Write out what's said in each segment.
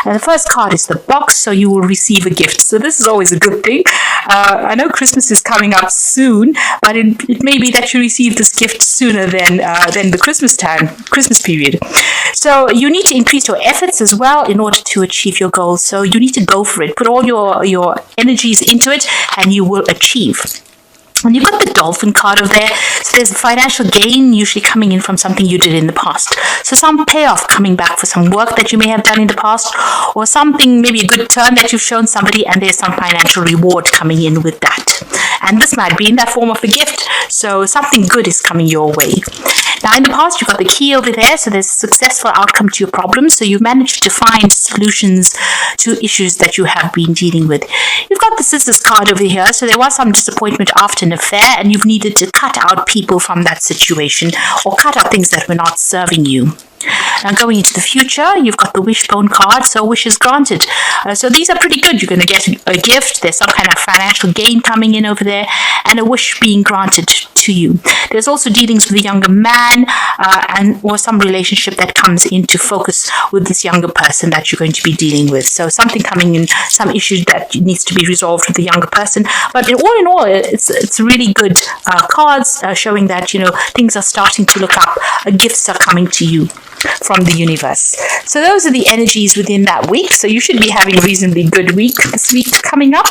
And the first card is the box, so you will receive a gift. So this is always a good thing. I know Christmas is coming up soon, but it may be that you receive this gift sooner than the Christmas period. So you need to increase your efforts as well in order to achieve your goals. So you need to go for it. Put all your energies into it, and you will achieve. And you've got the dolphin card over there. So there's a financial gain usually coming in from something you did in the past. So some payoff coming back for some work that you may have done in the past, or something, maybe a good turn that you've shown somebody, and there's some financial reward coming in with that. And this might be in that form of a gift. So something good is coming your way. Now, in the past, you've got the key over there, so there's a successful outcome to your problems. So you've managed to find solutions to issues that you have been dealing with. You've got the scissors card over here, so there was some disappointment after an affair, and you've needed to cut out people from that situation, or cut out things that were not serving you. Now, going into the future, you've got the wishbone card, so wishes granted. So these are pretty good. You're going to get a gift. There's some kind of financial gain coming in over there, and a wish being granted to you. There's also dealings with a younger man, or some relationship that comes into focus with this younger person that you're going to be dealing with. So something coming in, some issue that needs to be resolved with the younger person. But in all, it's really good cards showing that things are starting to look up. Gifts are coming to you from the universe. So those are the energies within that week. So you should be having a reasonably good week this week coming up.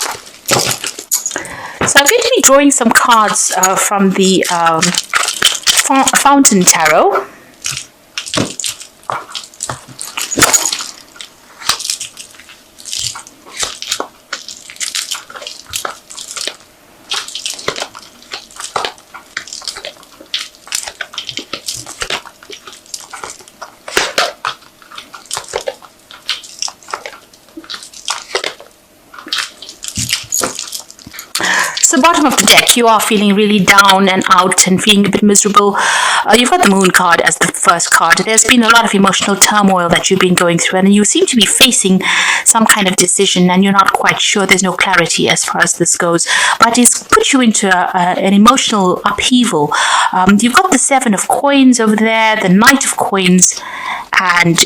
So I'm going to be drawing some cards from the Fountain Tarot. So bottom of the deck, you are feeling really down and out and feeling a bit miserable. You've got the Moon card as the first card. There's been a lot of emotional turmoil that you've been going through, and you seem to be facing some kind of decision, and you're not quite sure. There's no clarity as far as this goes, but it's put you into an emotional upheaval. You've got the Seven of Coins over there, the Knight of Coins, and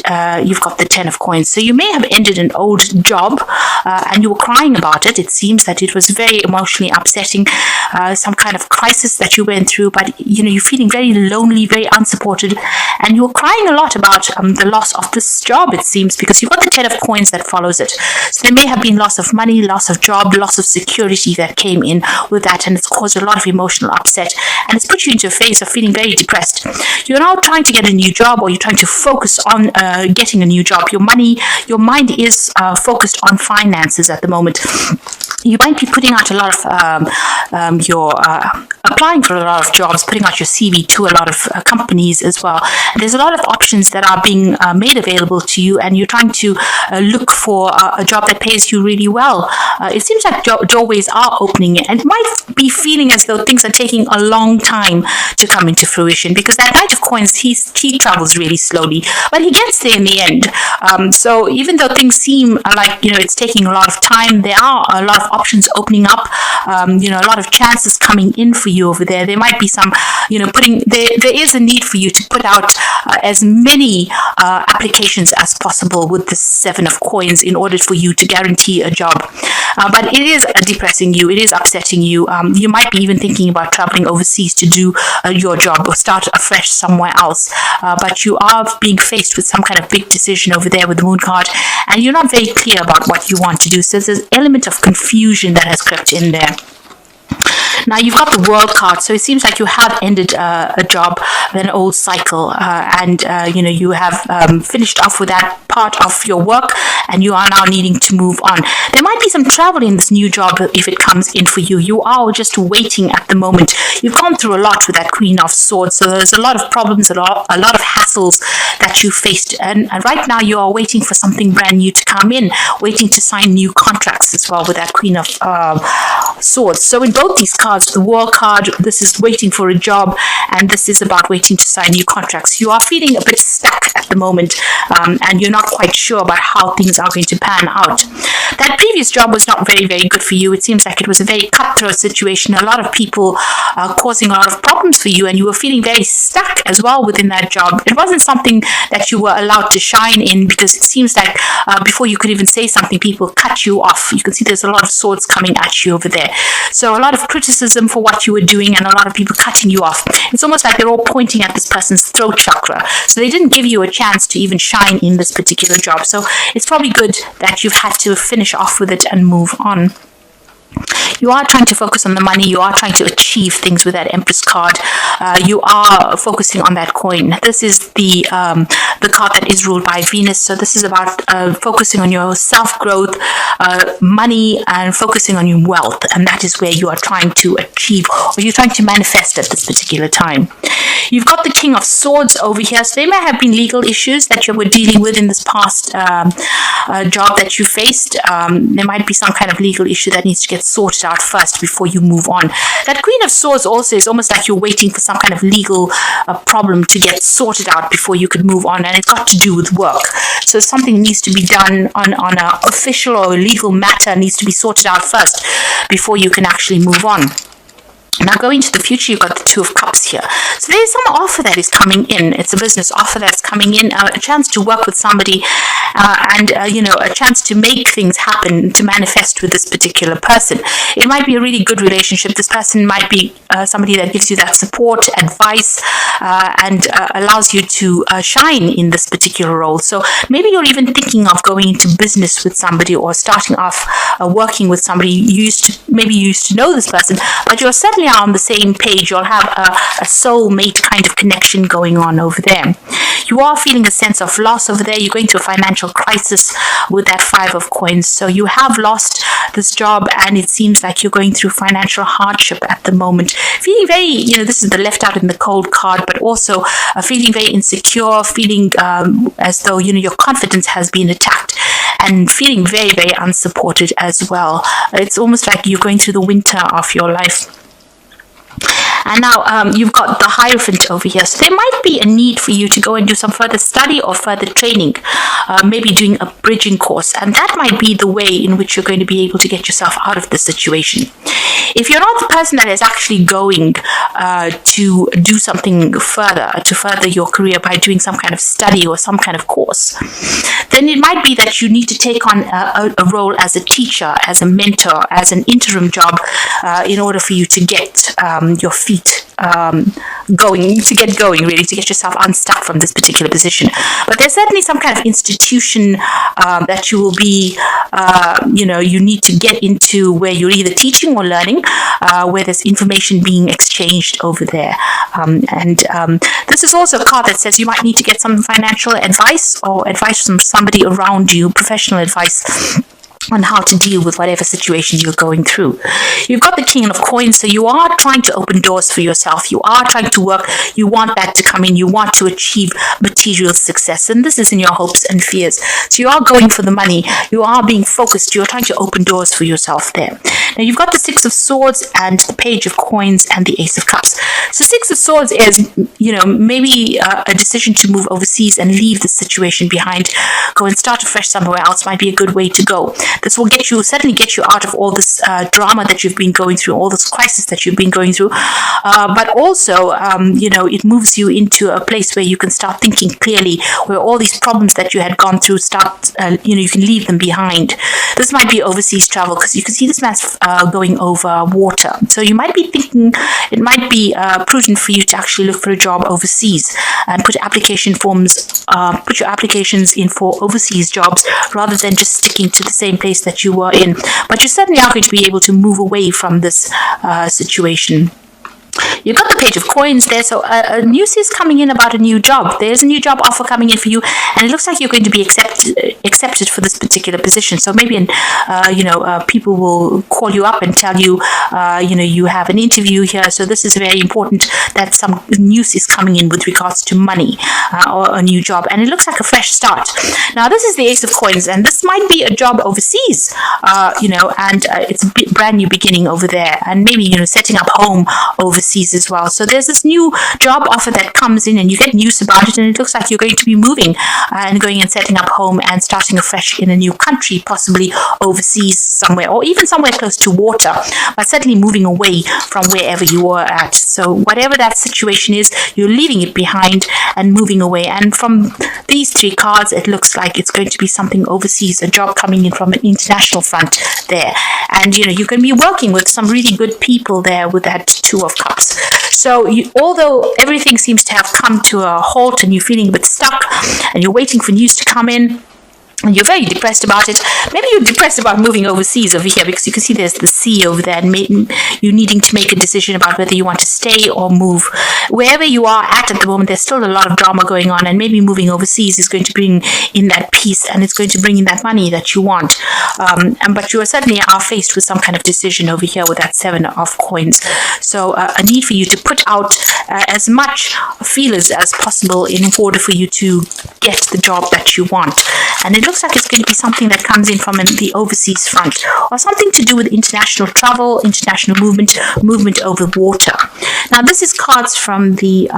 you've got the 10 of Coins. So you may have ended an old job, and you were crying about it. It seems that it was very emotionally upsetting, some kind of crisis that you went through, but you're feeling very lonely, very unsupported, and you're crying a lot about the loss of this job, it seems, because you've got the 10 of Coins that follows it. So there may have been loss of money, loss of job, loss of security that came in with that, and it's caused a lot of emotional upset, and it's put you into a phase of feeling very depressed. You're now trying to get a new job, or you're trying to focus on getting a new job. Your mind is focused on finances at the moment. You might be putting out a lot of applying for a lot of jobs, putting out your CV to a lot of companies as well. And there's a lot of options that are being made available to you, and you're trying to look for a job that pays you really well. It seems like doorways are opening, and it might be feeling as though things are taking a long time to come into fruition, because that Knight of Coins, he travels really slowly, but he gets there in the end. So even though things seem like it's taking a lot of time, there are a lot of options opening up. A lot of chances coming in for you over there. There might be some, there is a need for you to put out as many applications as possible with the Seven of Coins in order for you to guarantee a job. But it is depressing you. It is upsetting you. You might be even thinking about traveling overseas to do your job or start afresh somewhere else. But you are being faced with some kind of big decision over there with the Moon card, and you're not very clear about what you want to do. So there's an element of confusion that has crept in there. Now you've got the World card, so it seems like you have ended a job, an old cycle, and you have finished off with that part of your work, and you are now needing to move on. There might be some travel in this new job if it comes in for you. You are just waiting at the moment. You've gone through a lot with that Queen of Swords, so there's a lot of problems, a lot of hassles that you faced, and right now you are waiting for something brand new to come in, waiting to sign new contracts as well with that Queen of Swords. So in both these cards, the War card. This is waiting for a job, and this is about waiting to sign new contracts. You are feeling a bit stuck at the moment, and you're not quite sure about how things are going to pan out. That previous job was not very, very good for you. It seems like it was a very cutthroat situation. A lot of people causing a lot of problems for you, and you were feeling very stuck as well within that job. It wasn't something that you were allowed to shine in, because it seems like before you could even say something, people cut you off. You can see there's a lot of swords coming at you over there. So a lot of criticism for what you were doing, and a lot of people cutting you off. It's almost like they're all pointing at this person's throat chakra. So they didn't give you a chance to even shine in this particular job. So it's probably good that you've had to finish off with it and move on. You are trying to focus on the money. You are trying to achieve things with that Empress card. You are focusing on that coin. This is the card that is ruled by Venus. So this is about focusing on your self-growth, money, and focusing on your wealth. And that is where you are trying to achieve, or you're trying to manifest at this particular time. You've got the King of Swords over here. So there may have been legal issues that you were dealing with in this past job that you faced. There might be some kind of legal issue that needs to get sorted out first before you move on. That Queen of Swords also is almost like you're waiting for some kind of legal problem to get sorted out before you could move on, and it's got to do with work. So something needs to be done on an official or legal matter needs to be sorted out first before you can actually move on. Now, going to the future, you've got the Two of Cups here. So there's some offer that is coming in. It's a business offer that's coming in, a chance to work with somebody, and a chance to make things happen, to manifest with this particular person. It might be a really good relationship. This person might be somebody that gives you that support, advice, and allows you to shine in this particular role. So maybe you're even thinking of going into business with somebody, or starting off working with somebody. You used to know this person, but you're certainly are on the same page. You'll have a soulmate kind of connection going on over there. You are feeling a sense of loss over there. You're going through a financial crisis with that Five of Coins. So you have lost this job, and it seems like you're going through financial hardship at the moment. Feeling very, this is the left out in the cold card, but also feeling very insecure, feeling as though, your confidence has been attacked, and feeling very, very unsupported as well. It's almost like you're going through the winter of your life. And now you've got the Hierophant over here. So there might be a need for you to go and do some further study or further training, maybe doing a bridging course. And that might be the way in which you're going to be able to get yourself out of this situation. If you're not the person that is actually going to do something further, to further your career by doing some kind of study or some kind of course, then it might be that you need to take on a role as a teacher, as a mentor, as an interim job in order for you to get your feet going, to get yourself unstuck from this particular position. But there's certainly some kind of institution that you will be, you need to get into, where you're either teaching or learning, where there's information being exchanged over there. This is also a card that says you might need to get some financial advice, or advice from somebody around you, professional advice on how to deal with whatever situation you're going through. You've got the King of Coins, so you are trying to open doors for yourself. You are trying to work. You want that to come in. You want to achieve material success, and this is in your hopes and fears. So you are going for the money. You are being focused. You're trying to open doors for yourself there. Now, you've got the Six of Swords and the Page of Coins and the Ace of Cups. So Six of Swords is, maybe a decision to move overseas and leave the situation behind. Go and start afresh somewhere else might be a good way to go. This will certainly get you out of all this drama that you've been going through, all this crisis that you've been going through. But also, it moves you into a place where you can start thinking clearly, where all these problems that you had gone through you can leave them behind. This might be overseas travel, because you can see this man's going over water. So you might be thinking it might be prudent for you to actually look for a job overseas and put your applications in for overseas jobs, rather than just sticking to the same place that you were in. But you certainly are going to be able to move away from this situation. You've got the Page of Coins there, so news is coming in about a new job. There's a new job offer coming in for you, and it looks like you're going to be accepted. accepted for this particular position. So maybe people will call you up and tell you, you have an interview here. So this is very important that some news is coming in with regards to money or a new job. And it looks like a fresh start. Now, this is the Ace of Coins, and this might be a job overseas, and it's a brand new beginning over there. And maybe, setting up home overseas as well. So there's this new job offer that comes in and you get news about it, and it looks like you're going to be moving and going and setting up home and starting afresh in a new country, possibly overseas somewhere, or even somewhere close to water, but certainly moving away from wherever you were at. So whatever that situation is, you're leaving it behind and moving away. And from these three cards, it looks like it's going to be something overseas, a job coming in from an international front there. And, you're going to be working with some really good people there with that Two of Cups. So although everything seems to have come to a halt and you're feeling a bit stuck and you're waiting for news to come in, and you're very depressed about it. Maybe you're depressed about moving overseas over here because you can see there's the sea over there, and you needing to make a decision about whether you want to stay or move. Wherever you are at the moment, there's still a lot of drama going on, and maybe moving overseas is going to bring in that peace, and it's going to bring in that money that you want. But you certainly are faced with some kind of decision over here with that Seven of Coins. So a need for you to put out as much feelers as possible in order for you to get the job that you want. And it looks like it's going to be something that comes in from the overseas front, or something to do with international travel, international movement over water. Now, this is cards from the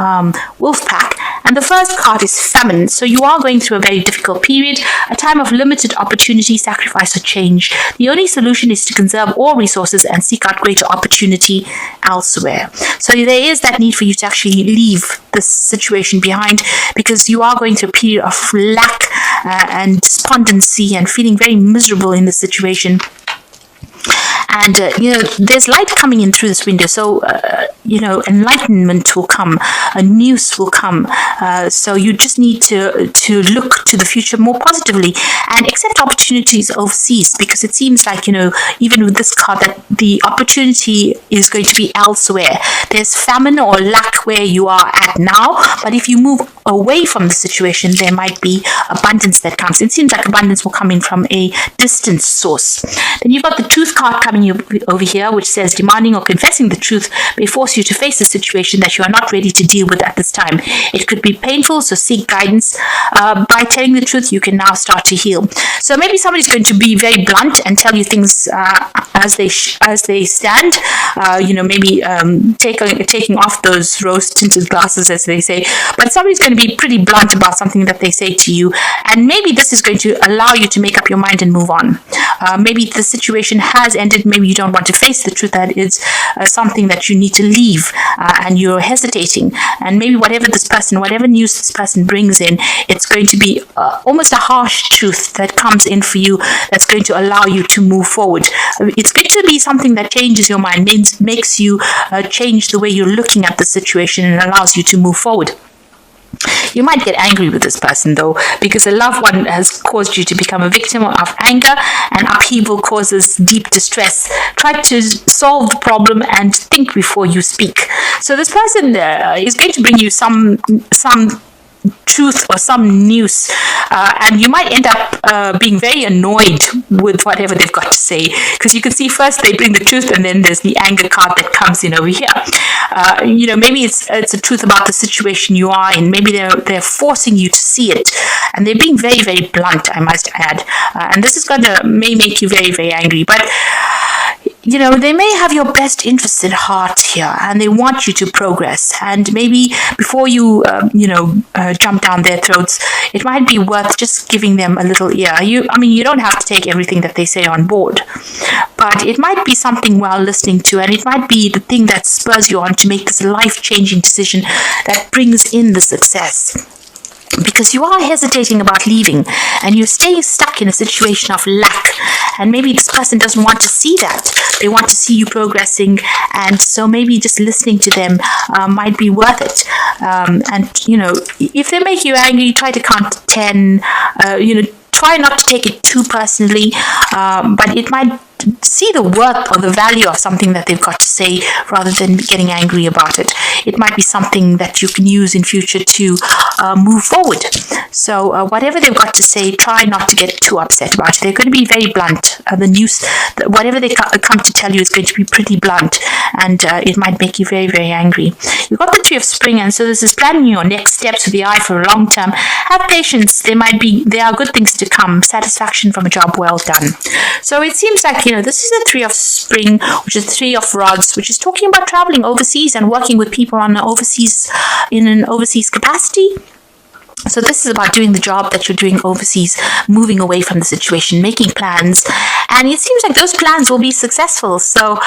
Wolf Pack, and the first card is Famine. So you are going through a very difficult period, a time of limited opportunity, sacrifice, or change. The only solution is to conserve all resources and seek out greater opportunity elsewhere. So there is that need for you to actually leave this situation behind, because you are going through a period of lack and despondency and feeling very miserable in the situation. And, there's light coming in through this window. So, enlightenment will come, a news will come. So you just need to look to the future more positively and accept opportunities overseas, because it seems like, even with this card, that the opportunity is going to be elsewhere. There's famine or lack where you are at now, but if you move away from the situation, there might be abundance that comes. It seems like abundance will come in from a distant source. Then you've got the Truth card coming over here, which says demanding or confessing the truth may force you to face a situation that you are not ready to deal with at this time. It could be painful, so seek guidance. By telling the truth, you can now start to heal. So maybe somebody's going to be very blunt and tell you things as they stand. Maybe taking off those rose-tinted glasses, as they say. But somebody's going to be pretty blunt about something that they say to you, and maybe this is going to allow you to make up your mind and move on. Maybe the situation has ended. Maybe you don't want to face the truth that is something that you need to leave, and you're hesitating. And maybe whatever news this person brings in, it's going to be almost a harsh truth that comes in for you that's going to allow you to move forward. It's going to be something that changes your mind, makes you change the way you're looking at the situation, and allows you to move forward. You might get angry with this person, though, because a loved one has caused you to become a victim of anger, and upheaval causes deep distress. Try to solve the problem and think before you speak. So this person is going to bring you some truth or some news, and you might end up being very annoyed with whatever they've got to say, because you can see first they bring the truth, and then there's the anger card that comes in over here. Maybe it's a truth about the situation you are in. Maybe they're forcing you to see it, and they're being very, very blunt, I must add, and this is may make you very, very angry. But they may have your best interest at heart here, and they want you to progress. And maybe before you, jump down their throats, it might be worth just giving them a little ear. You don't have to take everything that they say on board, but it might be something well listening to, and it might be the thing that spurs you on to make this life-changing decision that brings in the success. Because you are hesitating about leaving, and you're staying stuck in a situation of lack, and maybe this person doesn't want to see that. They want to see you progressing, and so maybe just listening to them might be worth it. If they make you angry, try to count to 10. Try not to take it too personally, but it might see the worth or the value of something that they've got to say rather than getting angry about it. It might be something that you can use in future to move forward. So whatever they've got to say, try not to get too upset about it. They're going to be very blunt. The news, whatever they come to tell you is going to be pretty blunt, and it might make you very, very angry. You've got the Tree of Spring, and so this is planning your next steps with the eye for a long term. Have patience. There are good things to come. Satisfaction from a job well done. So it seems like, this is the Three of Spring, which is the Three of Rods, which is talking about traveling overseas and working with people in an overseas capacity. So this is about doing the job that you're doing overseas, moving away from the situation, making plans, and it seems like those plans will be successful. So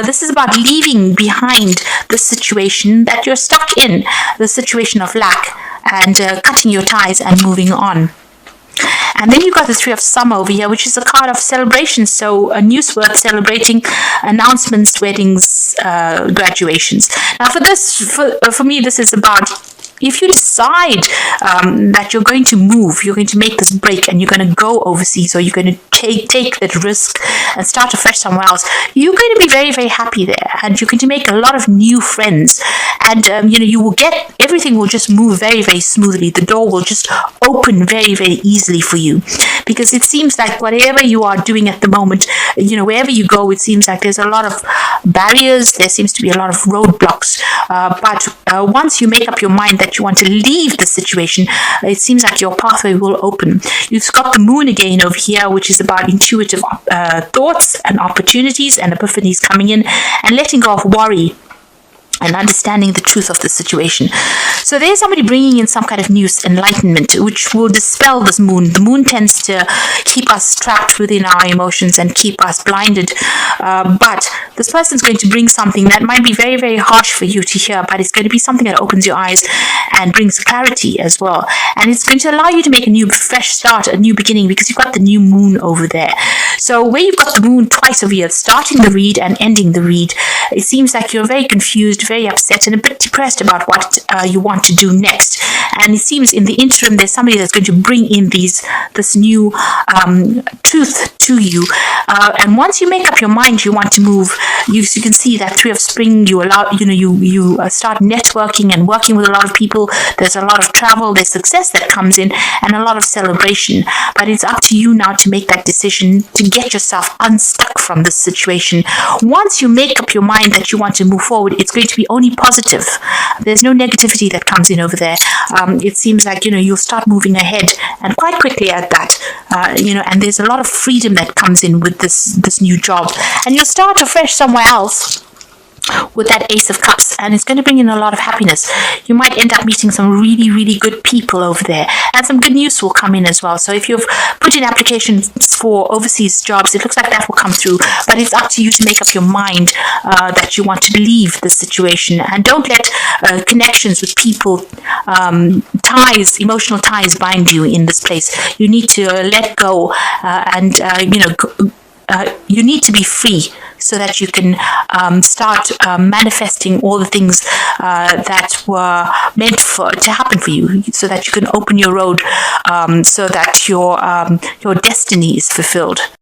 this is about leaving behind the situation that you're stuck in, the situation of lack, and cutting your ties and moving on. And then you've got the Three of Summer over here, which is a card of celebration. So a news worth celebrating, announcements, weddings, graduations. Now for me, this is about, if you decide that you're going to move, you're going to make this break and you're going to go overseas, or you're going to take that risk and start afresh somewhere else, you're going to be very, very happy there, and you're going to make a lot of new friends, and you will get, everything will just move very, very smoothly. The door will just open very, very easily for you, because it seems like whatever you are doing at the moment, wherever you go, it seems like there's a lot of barriers, there seems to be a lot of roadblocks, but once you make up your mind that you want to leave the situation, it seems like your pathway will open. You've got the Moon again over here, which is about intuitive thoughts and opportunities and epiphanies coming in, and letting go of worry and understanding the truth of the situation. So there's somebody bringing in some kind of news, enlightenment, which will dispel this moon. The moon tends to keep us trapped within our emotions and keep us blinded. But this person's going to bring something that might be very, very harsh for you to hear, but it's going to be something that opens your eyes and brings clarity as well. And it's going to allow you to make a new, fresh start, a new beginning, because you've got the new moon over there. So where you've got the moon twice over here, starting the read and ending the read, it seems like you're very confused, very upset, and a bit depressed about what you want to do next. And it seems in the interim there's somebody that's going to bring in this new truth to you. And once you make up your mind you want to move, you can see that Three of Spring, you start networking and working with a lot of people. There's a lot of travel, there's success that comes in, and a lot of celebration. But it's up to you now to make that decision to get yourself unstuck from this situation. Once you make up your mind that you want to move forward, it's going to be only positive. There's no negativity that comes in over there. It seems like you'll start moving ahead, and quite quickly at that. And there's a lot of freedom that comes in with this new job, and you'll start afresh somewhere else with that Ace of Cups, and it's going to bring in a lot of happiness. You might end up meeting some really, really good people over there, and some good news will come in as well. So if you've put in applications for overseas jobs, it looks like that will come through, but it's up to you to make up your mind that you want to leave the situation, and don't let connections with people, ties, emotional ties bind you in this place. You need to let go, and you need to be free so that you can start manifesting all the things that were meant to happen for you, so that you can open your road, so that your destiny is fulfilled.